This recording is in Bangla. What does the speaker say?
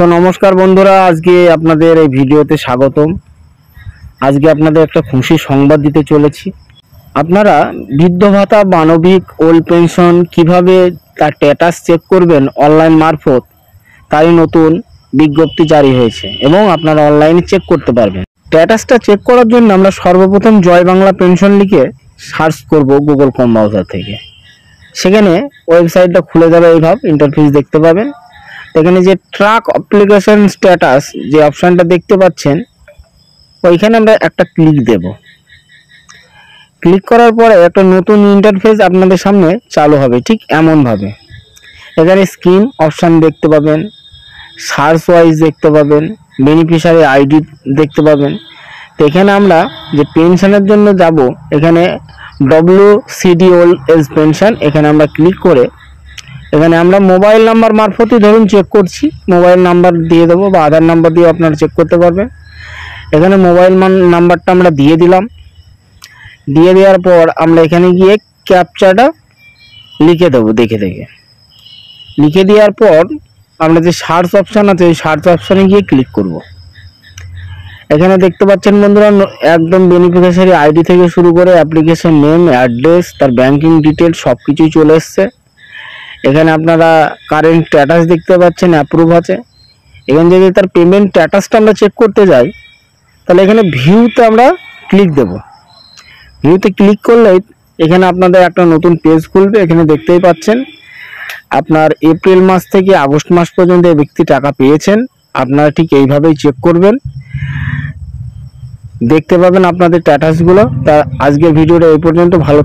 নমস্कार বন্ধুরা, আজকে আপনাদের এই ভিডিওতে স্বাগতম। আজকে আপনাদের একটা খুশি সংবাদ দিতে চলেছি। আপনারা বৃদ্ধ ভাতা, মানবিক, ওল্ড পেনশন কিভাবে তার স্ট্যাটাস চেক করবেন অনলাইন মারফত, তারই নতুন বিজ্ঞপ্তি জারি হয়েছে এবং আপনারা অনলাইনে চেক করতে পারবেন। স্ট্যাটাসটা চেক করার জন্য আমরা সর্বপ্রথম জয় বাংলা পেনশন লিখে সার্চ করব গুগল ক্রোম ব্রাউজার থেকে। সেখানে ওয়েবসাইটটা খুলে যাবে, এইভাবে ইন্টারফেস দেখতে পাবেন। এখানে যে ট্র্যাক অ্যাপ্লিকেশন স্ট্যাটাস যে অপশানটা দেখতে পাচ্ছেন, ওইখানে আমরা একটা ক্লিক দেব। ক্লিক করার পরে একটা নতুন ইন্টারফেস আপনাদের সামনে চালু হবে, ঠিক এমনভাবে। এখানে স্ক্রিন অপশান দেখতে পাবেন, সার্চ ওয়াইজ দেখতে পাবেন, বেনিফিশিয়ারি আইডি দেখতে পাবেন। তো এখানে আমরা যে পেনশনের জন্য যাব, এখানে WCD ওল্ড এজ পেনশন, এখানে আমরা ক্লিক করে এখানে আমরা মোবাইল নাম্বার মারফতই ধরুন চেক করছি, মোবাইল নাম্বার দিয়ে দেবো বা আধার নাম্বার দিয়ে আপনারা চেক করতে পারবেন। এখানে মোবাইল নাম্বারটা আমরা দিয়ে দিলাম। দিয়ে দেওয়ার পর আমরা এখানে গিয়ে ক্যাপচাটা লিখে দেবো, দেখে লিখে দেওয়ার পর আমরা যে সার্চ অপশান আছে, ওই সার্চ অপশানে গিয়ে ক্লিক করব। এখানে দেখতে পাচ্ছেন বন্ধুরা, একদম বেনিফিশিয়ারি আইডি থেকে শুরু করে অ্যাপ্লিকেশন নেম, অ্যাড্রেস, তার ব্যাংকিং ডিটেলস সব কিছুই চলে এসছে। এখানে আপনারা কারেন্ট স্ট্যাটাস দেখতে পাচ্ছেন, অ্যাপ্রুভ আছে। এখানে যদি তার পেমেন্ট স্ট্যাটাসটা আমরা চেক করতে যাই, তাহলে এখানে ভিউতে আমরা ক্লিক দেব। ভিউতে ক্লিক করলে এখানে আপনাদের একটা নতুন পেজ খুলবে। এখানে দেখতেই পাচ্ছেন আপনার এপ্রিল মাস থেকে আগস্ট মাস পর্যন্ত এই ব্যক্তি টাকা পেয়েছেন। আপনারা ঠিক এইভাবেই চেক করবেন, দেখতে পাবেন আপনাদের স্ট্যাটাসগুলো। তা আজকের ভিডিওটা এই পর্যন্ত। ভালো